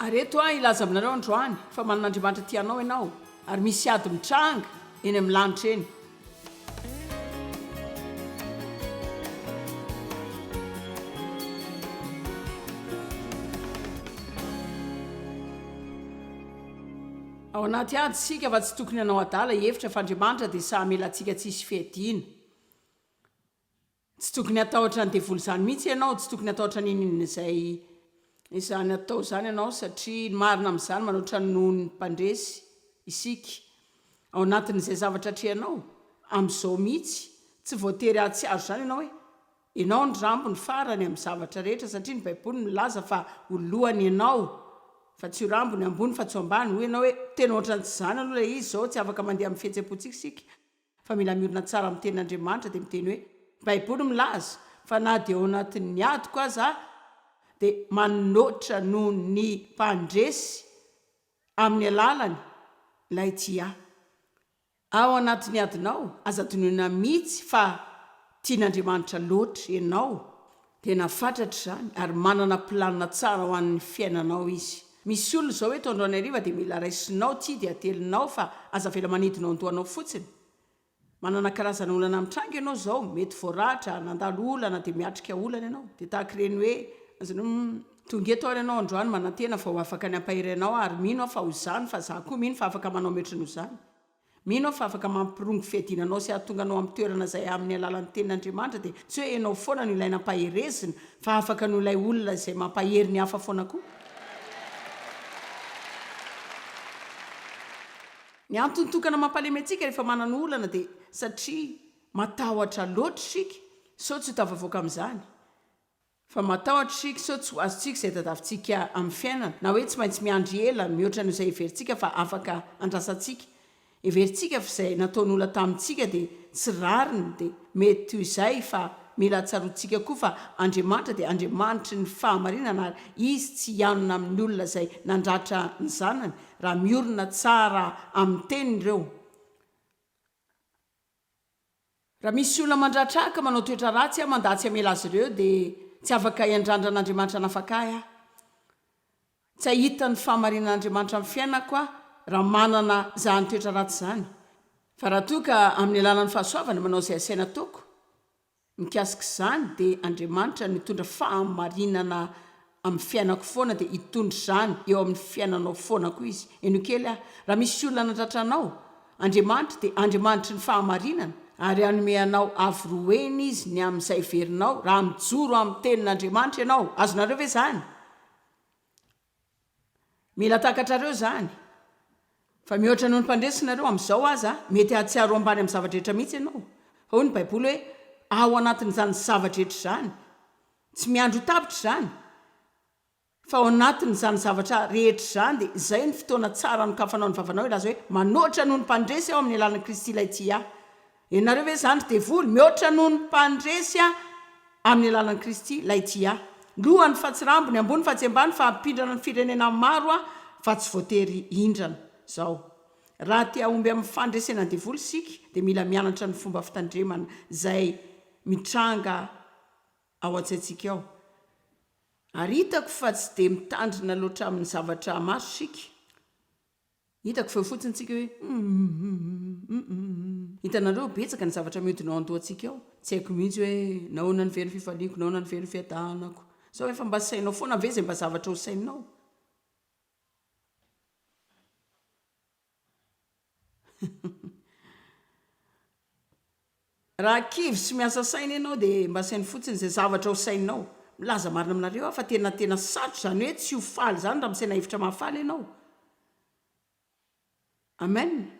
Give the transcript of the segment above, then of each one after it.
areto ilaza aminareo androany fa manan'andriamanitra tianao ianao ary misy ady mitranga eny amin'ny lanitra eny. ao anaty ady sika fa tsy tokony anao adala hevitra fa andriamanitra dia sahamelatsika tsisy fiadiana. Tsy tokony atahotra ny devoly izany mihitsy ianao, tsy tokony atahotra ninina izay izany atao izany ianao satria marina amin'izany manoatra noho ny mpandresy isika ao anatin'izay zavatra treanao amin'izao mihitsy. Tsy voatery ahatsiaro izany ianao hoe ianao ny rambo ny farany amin'ny zavatra rehetra satria ny baiboly milaza fa olohany ianao fa tsy ho rambo ny ambony fa tsy ho ambany. Hoy ianao hoe tena ohatran'ny tsy izany aloha ilay izy zao tsy afaka mandeha amin'ny fihetsepontsika isika fa mila miorina tsara amin'ny tenin'Andriamanitra dia miteny hoe baiboly milaza fa na dia ao anatin'ny adiko aza dia manoatra noho ny mpandresy amin'ny alalany ilay tia. Ao anatin'ny adinao aza tonoina mihitsy fa tian'Andriamanitra loatra ianao dia nafatratra izany ary manana planina tsara ho an'ny fiainanao izy. Misy olona izao hoe tondroany ariva dia mila raisinao tia dia atelinao fa aza vela manidinao andohanao fotsiny. Manana karazana olana mitranga ianao zao, mety voaratra nandalo olana dia miatrika olana ianao dia tahaka ireny hoe tonga eto ary ianao androany manantena fa ho afaka ny ampahiranao ary mino fa ho izany fa za koa mino fa afaka manao metra noho izany. Mino fa afaka mampirongo fiadinanao sy ahatonga anao amin'ny toerana izay amin'ny alalan'ny tenin'Andriamanitra dia tsy hoe ianao foana no ilay nampaherezina fa afaka no ilay olona izay mampahery ny hafa foana koa. Ny antony tokana mampalemy antsika rehefa manana olana dia satria matahotra loatra sika sao tsy ho tafavoaka amin'izany. Fa matahotra sika sao tsy ho azontsika izay tadiavintsika amin'ny fiainana na hoe tsy maintsy miandry ela mihoatra noho izay heverintsika fa afaka andrasantsika. Heverintsika fa izay nataon'olona tamintsika dia tsy rariny dia mety toy izay fa mila tsaroantsika koa fa Andriamanitra dia Andriamanitra ny fahamarinana ary izy tsy hianona amin'ny olona izay nandratra ny zanany raha miorina tsara amin'ny teniny ireo. Raha misy olona mandratraka manao toetra ratsy mandatsy hamela azy ireo dia tsy afaka hiandrandra'Andriamanitra nafakahy aho. Tsy ahita ny fahamarinan'Andriamanitra amin'ny fiainako aho raha manana izany toetra ratsy izany. Fa raha toa ka amin'ny alalan'ny fahasoavana manao izay asaina ataoko mikasika izany dia Andriamanitra mitondra fahamarinana amin'ny fiainako foana dia hitondra izany eo amin'ny fiainanao foana koa izy. Eno kely aho raha misy olona nandratra anao Andriamanitra dia Andriamanitra ny fahamarinana ary hanome anao avoroeny izy ny amin'izay verinao raha mijoro amin'ny tenin'Andriamanitra ianao. Azonareo ve izany? Mila takatrareo izany. Fa mihoatra noho ny mpandresinareo amin'izao aza mety hahatsiaro ambany amin'ny zavatra rehetra mihitsy ianao. Fa hoy ny baiboly hoe ao anatin'izany zavatra rehetra izany tsy miandro tapitra izany fa ao anatin'izany zavatra rehetra izany dia izay ny fotoana tsara nokafanao ny vavanao ilaza hoe manoatra noho ny mpandresy ao amin'ny alalan'i Kristy ilay tia. Ianareo ve izany devoly mihoatra noho ny mpandresy amin'ny alalan'i Kristy ilay tia. Lohany fa tsy rambony ambony fa tsy ambany fa hampindrana ny firenena maro fa tsy voatery hindrana zao. Raha tia omby amin'ny fandresena ny devoly sika dia mila mianatra ny fomba fitandremana izay mitranga ao an-tsaintsika ao. Ary hitako fa tsy dia mitandrina loatra amin'ny zavatra maso sika. Hitako fa fotsiny tsika hoe hitanareo betsaka ny zavatra mihodina ao an-dohantsika ao. Tsy haiko mihitsy hoe nahoana ny very fifaliako, nahoana ny very fiadanako. Sao efa mba sainao foana ve izay mba zavatra ho saininao? Raha kivy sy miasa saina ianao dia mba sainy fotsiny izay zavatra ho saininao. Milaza marina aminareo fa tena sarotra izany hoe tsy ho faly izany raha misaina hevitra mahafaly ianao. Amen.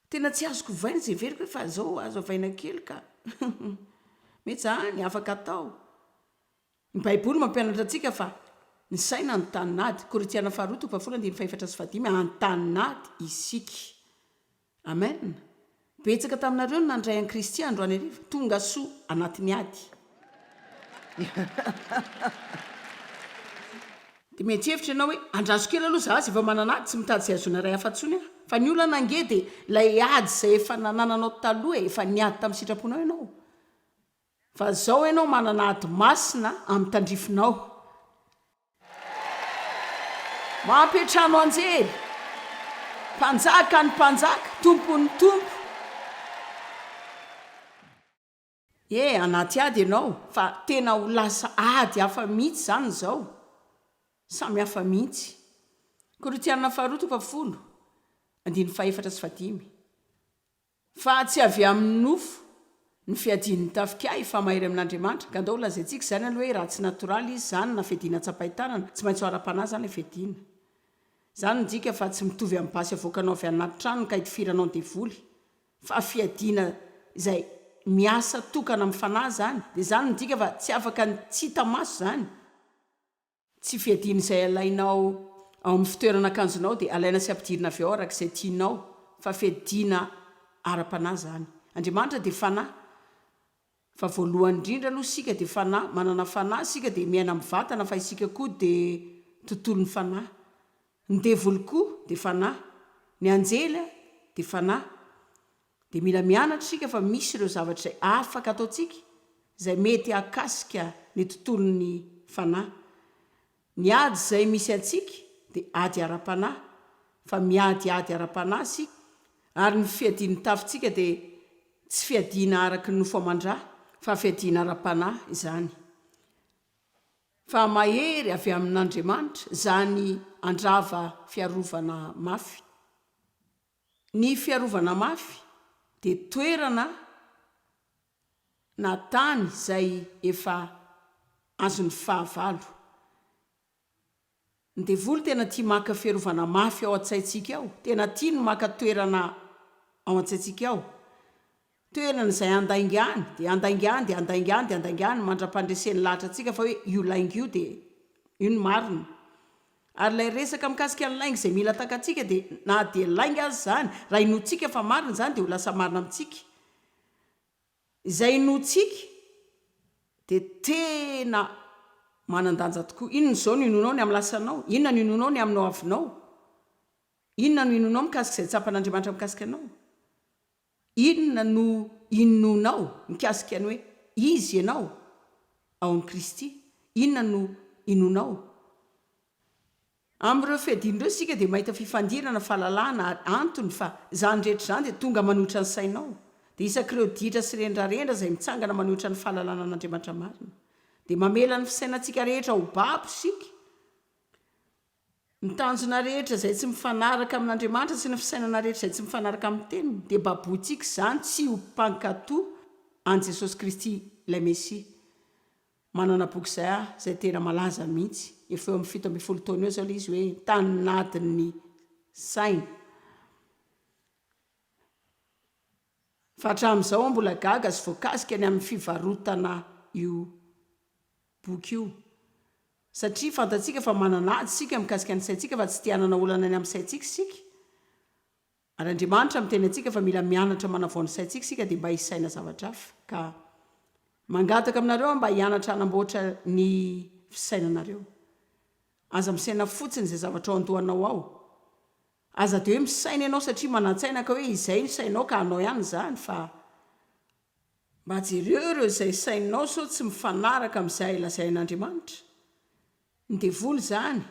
Tena tsy azoko vaina izay veriko hoe fa zao azo vaina kely ka mety zany afaka atao. Ny baiboly mampianatra antsika fa ny saina no taninady. Korintiana 2:4-5 antaninady isika. Amen. Betsaka taminareo no nandray an'i Kristy androany ariva tonga soa anatin'ny ady. Dia mety hevitra ianao hoe andraso kely aloha za efa manana ady tsy mitady izay azona ray hafa-tsony aho. Fa ny olana nange dia ilay ady izay efa nanananao taloha efa niady tamin'ny sitraponao ianao. Fa zao ianao manana ady masina amin'ny tandrifinao. mampiatrano anjely mpanjaka ny mpanjaka tompony tompo anaty ady ianao fa tena ho lasa ady hafa mihitsy zany zao samy hafa mihitsy Korintiana 4:4 fa tsy avy amin'ny nofo ny fiadian'ny tafika fa mahery amin'Andriamanitra ka ndao lazaintsika zany aloha hoe raha tsy natoraly izy zany na fiadiana tsapahitana tsy maintsy ara-panahy zany fiadiana zany ndika fa tsy mitovy amin'ny basy avoakanao avy anaty trano ka hitifiranao ny devoly fa fiadiana izay miasa tokana amin'ny fanahy zany dia zany ndika fa tsy afaka tsy hita maso zany tsy fiadiana izay alainao ao amin'ny fitoerana akanjonao dia alaina sy ampidirina avy ao arak'izay tianao fa fiadiana ara-panahy zany Andriamanitra dia fanahy fa voalohany indrindra aloha sika dia fanahy manana fanahy sika dia miaina amin'ny vatana fa isika koa dia tontolo ny fanahy ny devoly koa dia fanahy ny anjely dia fanahy dia mila mianatra sika fa misy ireo zavatra izay afaka ataontsika izay mety akasika ny tontolony fanahy ny ady izay misy antsika dia ady ara-panahy fa miady ara-panahy sika ary ny fiadian'ny tafintsika dia tsy fiadiana araky ny nofo aman-drà fa fiadiana ara-panahy izany fa mahery avy amin'Andriamanitra zany andrava fiarovana mafy ny fiarovana mafy dia toerana na tany izay efa azon'ny fahavalo ny devoly tena tia maka fiarovana mafy ao an-tsaintsika ao tena tia ny maka toerana ao an-tsaintsika ao toerana izay andaingany dia andaingany dia andaingany dia andaingany mandra-pandresen'ny lahatra antsika fa hoe io lainga io dia io ny marina ary ilay resaka mikasika ny lainga izay mila takantsika dia na dia lainga azy zany raha inotsika fa marina zany dia ho lasa marina amintsika izay inotsika dia tena manandanja tokoa inona izao no inonao ny amin'ny lasanao inona no inonao ny aminao avinao inona no inonao mikasika izay tsapan'Andriamanitra mikasika anao inona no inonao mikasika ny hoe izy ianao ao amin'i Kristy inona no inonao amin'ireo fiadian'ireo sika dia mahita fifandirana fahalalahana antony fa zany rehetra zany dia tonga manohitra ny sainao dia isak'ireo ditra sy rendrarendra izay mitsangana manohitra ny fahalalana an'Andriamanitra marina dia mamela ny fisainantsika rehetra ho babo sika ny tanjona rehetra izay tsy mifanaraka amin'Andriamanitra sy ny fisainana rehetra izay tsy mifanaraka amin'ny teniny dia babointsika zany tsy ho mpankatoa an Jesosy Kristy ilay Mesia manana boky izay tena malaza mihitsy efa eo amin'ny 17 taona eo zao ilay izy hoe tanatin'ny saina fa hatramin'izao mbola gaga sy voakasika ny amin'ny fivarotana io boky io satria fantatsika fa manana ady sika mikasika ny saintsika fa tsy tianana olana ny amin'ny saintsika sika ary Andriamanitra miteny antsika fa mila mianatra manavao ny saintsika sika dia mba hisaina zavatra hafa ka mangataka aminareo mba hianatra hanamboatra ny fisainanareo aza misaina fotsiny izay zavatra ao andohanao ao aza dia hoe misaina ianao satria manan-tsaina ka hoe izay ny sainao ka hanao ihany zany fa mba jereo izay sainao so tsy mifanaraka amin'izay lazain'Andriamanitra ny devoly zany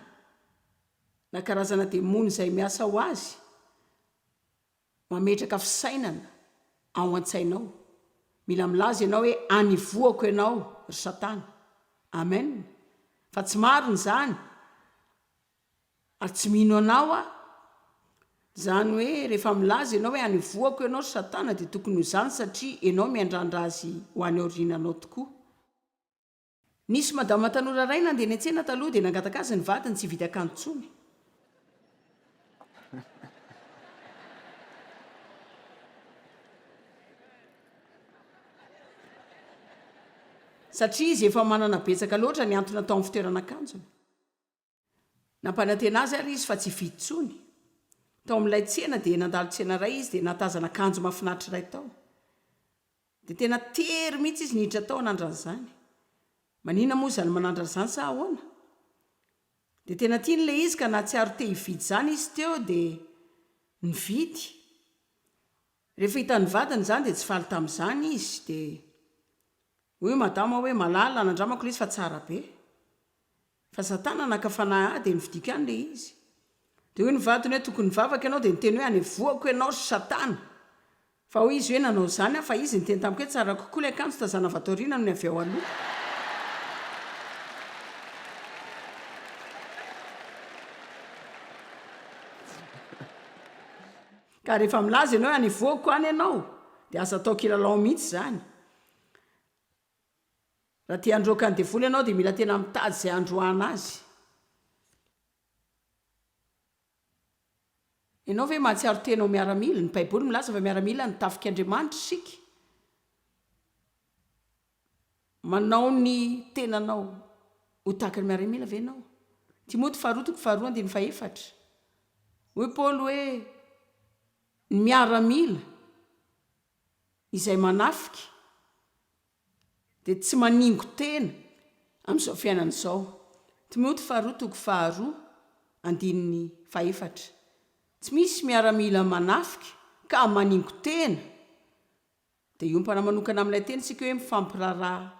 na karazana demony izay miasa ho azy mametraka fisainana ao an-tsainao mila milaza ianao hoe anivoako ianao ry Satana amen fa tsy marina zany ary tsy mino anao zany hoe rehefa milaza ianao hoe anivoako ianao ry Satana dia tokony ho zany satria ianao miandrandra azy ho any aoriananao tokoa nisy madama tanora ray nandeha ny an-tsena taloha dia nangataka azy ny vadiny tsy vidy akanjo intsony satria izy efa manana betsaka loatra ny antony atao amin'ny fitoerana akanjony nampanantena azy ary izy fa tsy vidy intsony tao amin'ilay tsena dia nandalo tsena ray izy dia natazana akanjo mahafinaritra ray tao dia tena tery mihitsy izy niditra tao anandran'izany manina moa zany manandran'izany sa ahoana dia tena tia n'ilay izy ka na tsy aro te hividy zany izy teo dia nividy rehefa hita ny vadiny zany dia tsy faly tamin'izany izy dia hoy madama hoe malala nandramako ilay izy fa tsara be fa Satana naka fanahy dia nividiko ihany ilay izy de hoe nyvatony hoe tokony vavaka ianao dia niteny hoe any voako ianao satana fa ho izy hoe nanao zany fa izy nyteny tamiko hoe tsara kokoa le akanjo tazana vatoriana no ny avy ao aloha ka rehefa milaza ianao hoe any voako any ianao dia aza atao kilalao mihitsy zany raha tia androaka ny devoly ianao dia mila tena mitady izay androana azy ianao ve mahatsiaro tenao miaramila ny baiboly milaza fa miaramila nytafika andriamanitra sika manao ny tenanao ho tahaka ny miaramila ve ianao timoty 2:4 hoy paoly hoe ny miaramila izay manafika dia tsy maningo tena amin'izao fiainana izao timoty 2:4 tsy misy miaramila manafika ka maningo tena dia iompana manokana amin'ilay tena sika hoe mifampiraraha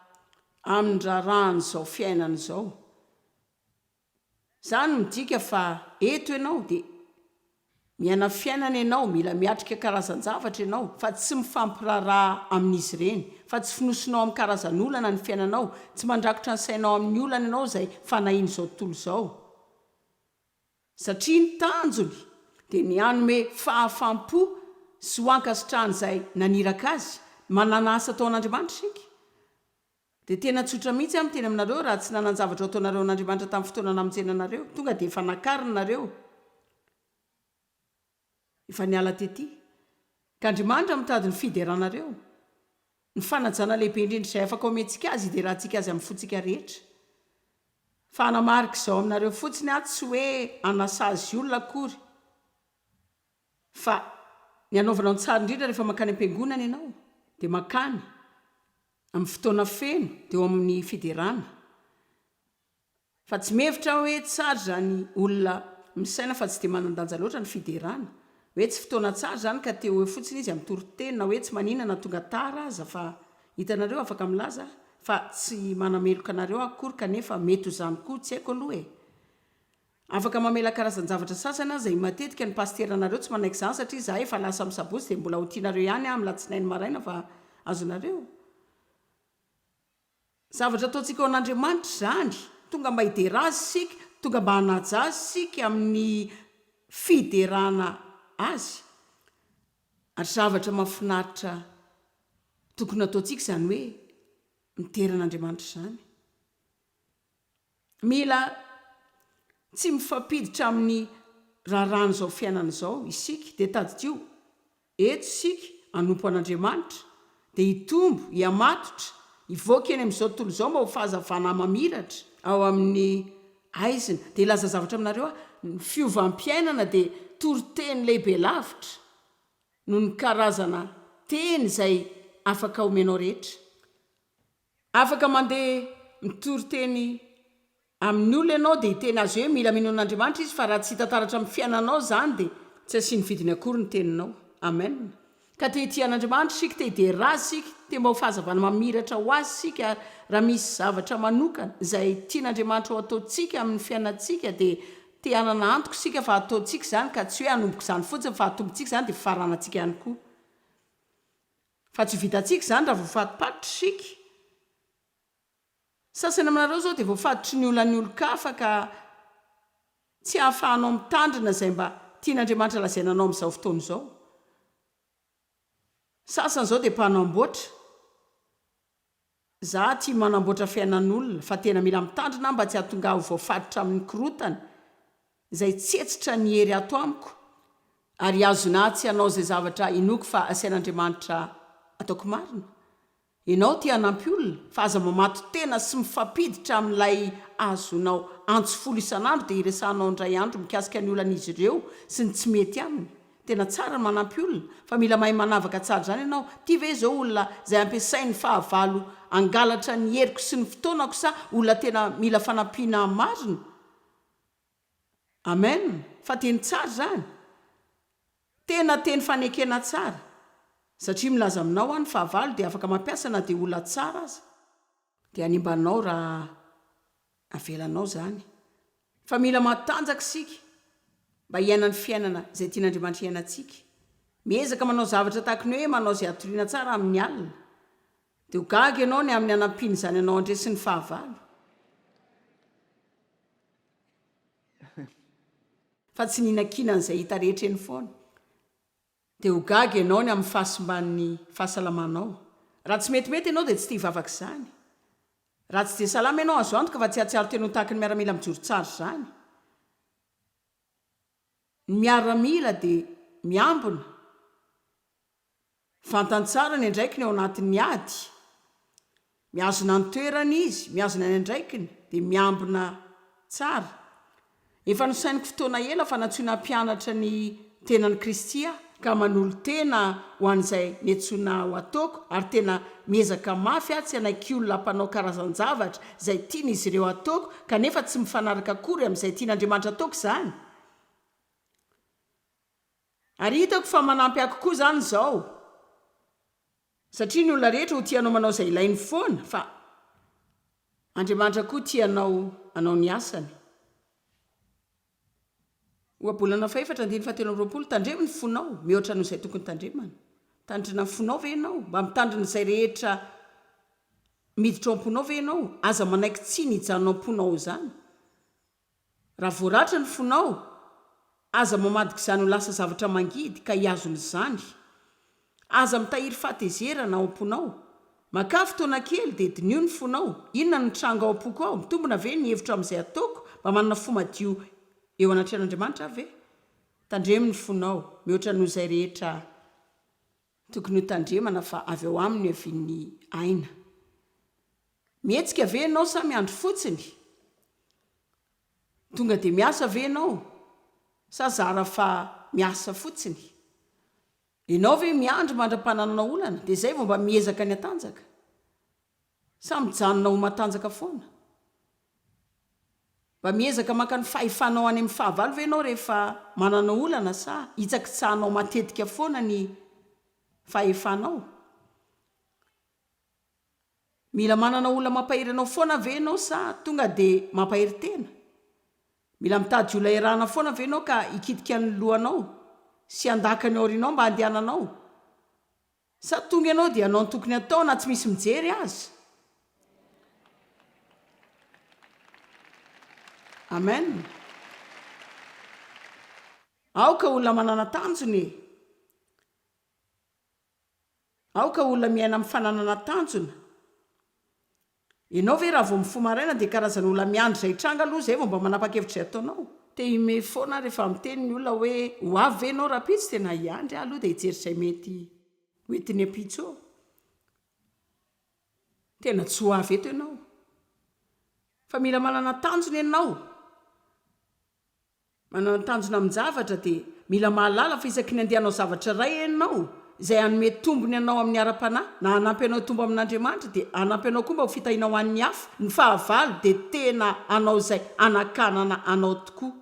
amin'ny rarahany izao fiainana izao zany midika fa eto ianao dia miaina fiainana ianao mila miatrika karazan-javatra ianao fa tsy mifampiraraha amin'izy ireny fa tsy finosinao amin'ny karazan'olana ny fiainanao tsy mandrakotra ny sainao amin'ny olana ianao izay fanahiany izao tontolo izao satria ny tanjony dia ny anome fahafampo sy ho ankasitrahany izay naniraka azy manana asa tao an'andriamanitra sika dia tena tsotra mihitsy amin'ny teny aminareo raha tsy nanan-javatra ataonareo an'andriamanitra tamin'ny fotoana namonjenanareo tonga dia efa nakarinareo efa niala tety ka andriamanitra mitady ny fideranareo ny fanajana lehibe indrindra izay afaka omentsika azy dia raha ntsika azy amin'ny fontsika rehetra fa hanamarika izao aminareo fotsiny ahy tsy hoe anasazy olona akory fa ny anaovanao ny tsara indrindra rehefa makany am-piangonana ianao dia makany amin'ny fotoana feno dia eo amin'ny fiderana fa tsy mihevitra hoe tsara zany olona misaina fa tsy dia manan-danja loatra ny fiderana hoe tsy fotoana tsara zany ka teo hoe fotsiny izy amin'ny torotenina hoe tsy maninana tonga tara aza fa hitanareo afaka milaza fa tsy manameloka anareo akory kanefa mety ho zany koa tsy haiko aloha afaka mamela karazan-javatra sasana zay matetika ny pasteranareo tsy manaiky zany satria za efa lasa amin'ny sabotsy dia mbola ho tianareo ihany amin'ny latsinainy maraina fa azonareo zavatra ataontsika ao an'andriamanitra zany tonga mba hidera azy sika tonga mba hanaja azy sika amin'ny fiderana azy ary zavatra mahafinaritra tokony ataontsika zany hoe miteran'andriamanitra zany mila tsy mifampiditra amin'ny raharano izao fiainana izao isika dia taditio eto sika anompo an'andriamanitra dia hitombo hiamatotra hivoaka eny amin'izao tontolo izao mba ho fahazavana mamiratra ao amin'ny aizina dia ilaza zavatra aminareo ny fiovam-piainana dia toriteny lehibe lavitra no ny karazana teny izay afaka omenao rehetra afaka mandeha mitoriteny amin'ny olona ianao dia hiteny azy hoe mila mino an'andriamanitra izy fa raha tsy hitantaratra amin'ny fiainanao zany dia tsy asiany vidiny akory ny teninao amen ka te hity an'andriamanitra sika te hidera sika te mba ho fahazavana mamiratra ho azy sika raha misy zavatra manokana izay tian'andriamanitra ho ataontsika amin'ny fiainantsika dia te hanana antoko sika fa ataontsika zany ka tsy hoe hanomboka izany fotsiny fa hatombotsika zany dia faranantsika ihany koa fa tsy vitantsika zany raha voafatopatotra sika sasany aminareo zao dia voafatotry ny olany olo-kafa ka tsy hahafahanao mitandrina izay mba tian'andriamanitra lazainanao amin'izao fotoana izao sasany zao dia mpanamboatra za tia manamboatra fiainan'olona fa tena mila mitandrina mba tsy hahatonga ho voafatotra amin'ny korotana izay tsetsitra ny hery ato amiko ary azona tsy hanao izay zavatra inoko fa asian'andriamanitra ataoko marina ianao tia hanampy olona fa aza mamato tena sy mifampiditra amin'ilay azonao antso folo isan'andro dia iresahanao indray andro mikasika ny olan'izy ireo sy ny tsy mety aminy tena tsara ny manampy olona fa mila mahay manavaka tsara zany ianao tia ve zao olona izay ampiasainy fahavalo angalatra ny heriko sy ny fotoanako sa olona tena mila fanampiana marina amen fa teny tsara zany tena teny fanekena tsara satria milaza aminao any fahavalo dia afaka mampiasa na dia olona tsara aza dia animbanao raha avelanao zany fa mila matanjaka sika mba hiainany fiainana zay tian'andriamanitra hiainantsika. Miezaka manao zavatra tahaka ny hoe manao zay atoriana tsara amin'ny alina, dia ho gaga ianao ny amin'ny anampiny izany anao andresy ny fahavalo. Fa tsy nihinankinan'izay hita rehetra eny foana. Dia ho gaga ianao ny amin'ny fahasimban'ny fahasalamanao. Raha tsy metimety ianao dia tsy tia hivavaka izany. Raha tsy dia salama ianao azo antoka fa tsy atsiaro tena ho tahaka ny miaramila mijoro tsara izany. Ny miaramila dia miambina, vantantsara ny andraikiny ao anatin'ny ady, miazona ny toerana izy, miazona ny andraikiny dia miambina tsara. Efa nosainiko fotoana ela fa natsoina mpianatra ny tenan'ny Kristia ka manolo tena ho an'izay niantsoina ho ataoko, ary tena miezaka mafy aho tsy hanaiky olona mpanao karazan-javatra izay tiana izy ireo ataoko kanefa tsy mifanaraka akory amin'izay tian'Andriamanitra ataoko izany. Ary hitako fa manampy ako koa izany izao, satria ny olona rehetra ho tianao manao izay ilainy foana, fa Andriamanitra koa tianao anao ny asany. Ohabolana faefatra andiny fahatelo amby roapolo, tandremo ny fonao mihoatra noho izay tokony tandremana. Tandrina ny fonao ve ianao? Mba mitandrina izay rehetra miditra ao am-ponao ve ianao? Aza manaiky tsy ny hijanona ao am-ponao izany. Raha voaratra ny fonao, aza mamadika izany ho lasa zavatra mangidy ka hiazony izany. Aza mitahiry fahatezerana ao am-ponao. Maka fotoana kely dia dinio ny fonao. Inona ny tranga ao am-poko ao? Mitombona ve ny hevitra amin'izay ataoko? Mba manana fomadio eo anatrehan'Andriamanitra ve? Tandremo ny fonao mihoatra noho izay rehetra tokony ho tandremana fa avy ao aminy avian'ny aina. Mihetsika ve ianao sa miandro fotsiny? Tonga dia miasa ve ianao sa zara fa miasa fotsiny? Ianao ve miandro mandra-pananana olana dia izay vao mba miezaka ny atanjaka? Sa mijanona ho matanjaka foana? Mba miezaka maka ny fahefanao any amin'ny fahavalo ve ianao rehefa manana olana, sa hitsakitsahanao matetika foana ny fahefanao? Mila manana olona mampahery anao foana ve ianao sa tonga dia mampahery tena? Mila mitady olona iarahana foana ve ianao ka hikitika ny lohanao sy handakany aorinao mba handehananao? Sa tonga ianao dia anao ny tokony atao na tsy misy mijery azy? Amen. Aoka olona manana tanjony. Aoka olona miaina amin'ny fananana tanjona. Ianao ve raha vao mifoha maraina dia karazana olona miandry izay tranga aloha izay vao mba manapa-kevitra izay ataonao? Te hime foana rehefa miteny ny olona hoe ho avy ve ianao rapitsy tena hiandry aloha dia hijery izay mety hoentiny ampitso ao. Tena tsy ho avy eto ianao. Fa mila manana tanjona ianao. Manana tanjona amin'ny zavatra dia mila mahalala fa isaky ny andehanao zavatra iray ianao izay hanome tombony ianao amin'ny ara-panahy, na hanampy anao tombo amin'Andriamanitra dia hanampy anao koa mba ho fitahinao an'ny hafa. Ny fahavalo dia tena anao izay anakanana anao tokoa.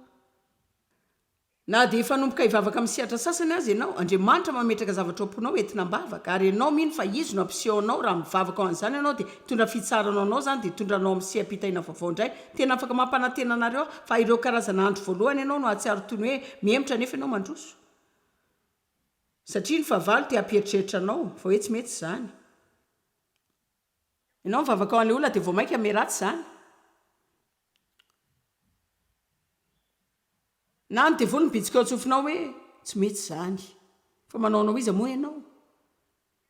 Na dia efa nomboka hivavaka amin'ny sehatra sasany azy ianao, Andriamanitra mametraka zavatra ao am-ponao entina mbavaka, ary ianao mino fa izy no ampiseho anao raha mivavaka ao an'izany ianao dia tondra fitsaranao anao izany dia tondranao amin'ny seham-pitahiana vaovao indray. Tena afaka mampanantena anareo fa ireo karazana andro voalohany ianao no ahatsiaro toy ny hoe mihemitra nefa ianao mandroso. Satria ny fahavalo te hampieritreritra anao, fa hoe tsy mety izany. Ianao mivavaka ao an'ilay olona dia vao mainka ame ratsy izany. Na ny devoly mibitsika ao antsofinao hoe tsy mety izany. Fa manaonao iza moa ianao?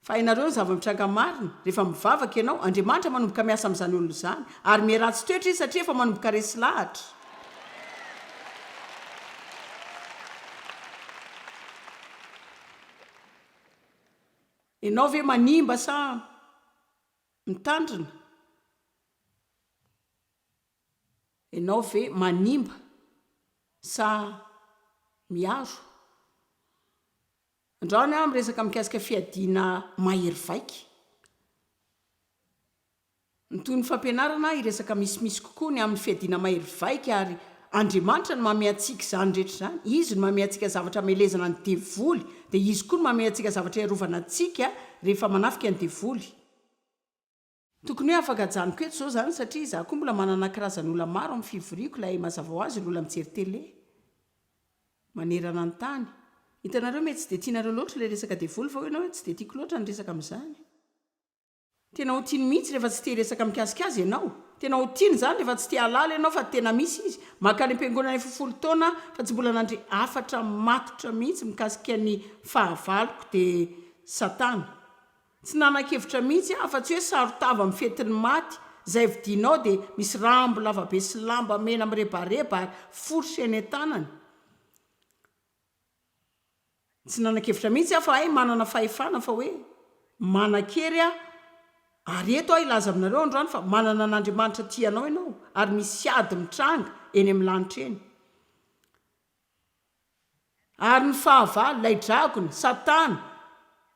Fa ianareo ny zava-mitranga marina, rehefa mivavaka ianao, Andriamanitra manomboka miasa amin'izany olona izany, ary miharatsy toetra izy satria efa manomboka resy lahatra. Ianao ve manimba sa mitandrina? Ianao ve manimba sa miaro? Andraony aho miresaka mikasika fiadiana mahery vaika. Toy ny fampianarana iresaka misimisy kokoa ny amin'ny fiadiana mahery vaika, ary Andriamanitra no manome antsika izany rehetra izany. Izy no manome antsika zavatra hamelezana ny devoly, dia izy koa no manome antsika zavatra iarovana antsika rehefa manafika ny devoly. Tokony hoe afaka hajanoko eto izao izany satria izaho koa mbola manana karazan'olona maro amin'ny fivoriako ilay mazava ho azy ny olona mijery tele. manerana ny tany. Hitanareo mety tsy dia tianareo loatra ilay resaka devoly fa hoenao hoe tsy dia tiako loatra ny resaka amin'izany. Tena ho tiany mihitsy rehefa tsy te resaka mikasikazy ianao. Tena ho tiany izany rehefa tsy te halala ianao fa tena misy izy. Maka ny am-piangonana 70 taona fa tsy mbola nandry 4 matotra mihitsy mikasika ny fahavaloko dia Satana. Tsy nanan-kevitra mihitsy fa tsy hoe sarotava amin'ny fetiny maty izay vidinao dia misy rambo lavabe sy lamba mena mirebareba ary forosy eny an-tanany. Tsy nanan-kevitra mihitsy fa manana fahefana fa hoe manan-kery ary eto ilaza aminareo androany fa manana n'Andriamanitra tianao ianao ary misy ady mitranga eny amin'ny lanitra eny. Ary ny fahavalo ilay dragona Satana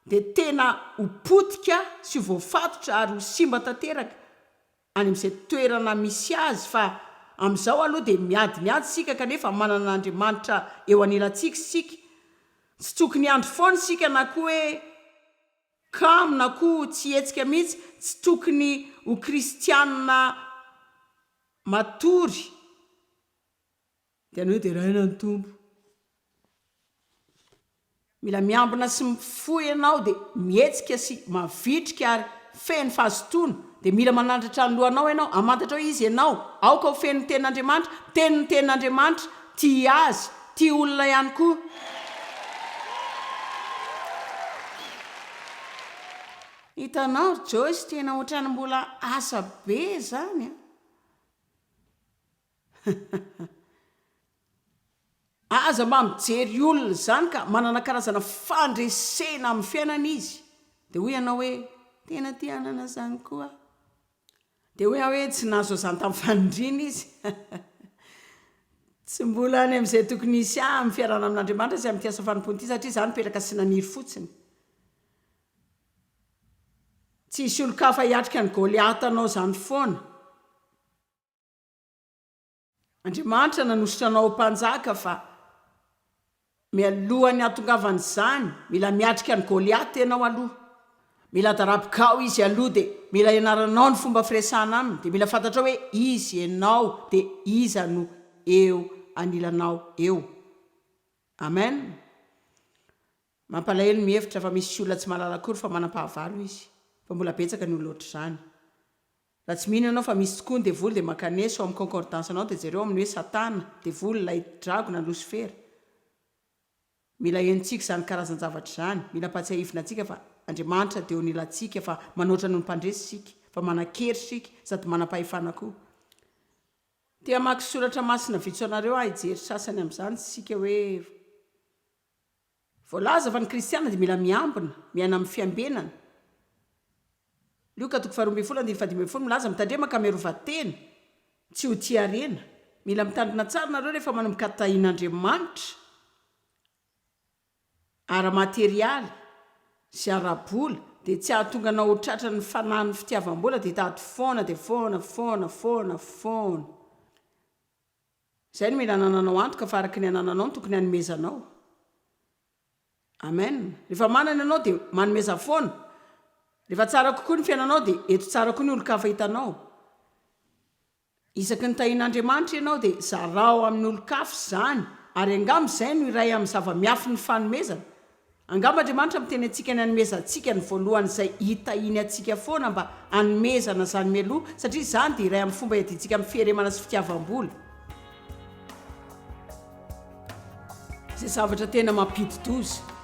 dia tena hopotika sy voafatotra ary ho simba tanteraka any amin'izay toerana misy azy fa amin'izao aloha dia miady sika kanefa manana n'Andriamanitra eo anilantsika sika. Tsy tokony andro foana sika na koa hoe kamo na koa tsy hetsika mihitsy, tsy tokony ho kristianina matory. Dia anao dia raina ny tompo. Mila miambina sy mifoy ianao dia mihetsika sy mavitrika ary feno fahazotoana dia mila manandratra ny lohanao ianao, hamantatra hoe izy ianao aoka ho feno ny tenin'Andriamanitra, teny ny tenin'Andriamanitra, tia azy, tia olona ihany koa. Hitanao Joyce tena ohatrany mbola asa be zany aza mba mijery olona zany ka manana karazana fandresena amin'ny fiainana izy dia hoy ianao hoe tena tianana zany koa dia hoe tsy nazo zany tamin'ny fanindrina izy tsy mbola any amin'izay tokony isy amin'ny fiarana amin'Andriamanitra sy amin'ny tiasa fanompony ity satria zany petraka sy naniry fotsiny. Tsy isy olo-kafa hiatrika ny Goliata anao zany foana. Andriamanitra nanositra anao mpanjaka fa mialohany hahatongavany izany mila miatrika ny Goliata ianao aloha. Mila darabokao izy aloha dia mila ianaranao ny fomba firesahana aminy dia mila fantatra hoe izy ianao dia iza no eo anilanao eo. Amen. Mampalahelo mihevitra fa misy olona tsy mahalala akory fa manam-pahavalo izy. Fa mbola betsaka ny olona ohatr'izany. Raha tsy mino ianao fa misy tokoa ny devoly dia makaneso amin'ny concordance anao dia jereo amin'ny hoe Satana, devoly ilay dragona Lucifera. Mila henontsika izany karazan-javatra izany, mila patsiahivina antsika fa Andriamanitra dia eo anilantsika fa manoatra noho ny mpandresy sika, fa manan-kery sika sady manam-pahefana koa. Tia maka soratra masina vitsoanareo hijery sasany amin'izany sika hoe voalaza fa ny kristiana dia mila miambina, miaina amin'ny fiambenana. Luka 12:15 milaza mitandremaka merovatena tsy ho tia arena. Mila mitandrina tsara nareo rehefa manomboka tahin'Andriamanitra ara-materialy sy ara-bola dia tsy ahatonga anao ho tratra ny fanahy ny fitiavam-bola dia tady foana dia foana. Izay no mila anananao antoka fa araka ny anananao no tokony hanomezanao. Amen. Rehefa manana ianao dia manomeza foana. Rehefa tsara kokoa ny fiainanao dia eto tsara koa ny olo-kafa hitanao. Isaky ny tahin'Andriamanitra ianao dia zarao amin'ny olo-kafa izany ary angamba izay no iray amin'ny zava-miafy ny fanomezana. Angamba Andriamanitra miteny antsika ny hanomezantsika ny voalohany izay hitahiny antsika foana mba hanomezana izany mialoha satria izany dia iray amin'ny fomba hiadintsika amin'ny fieremana sy fitiavam-bola. Izay zavatra tena mampidi-doza.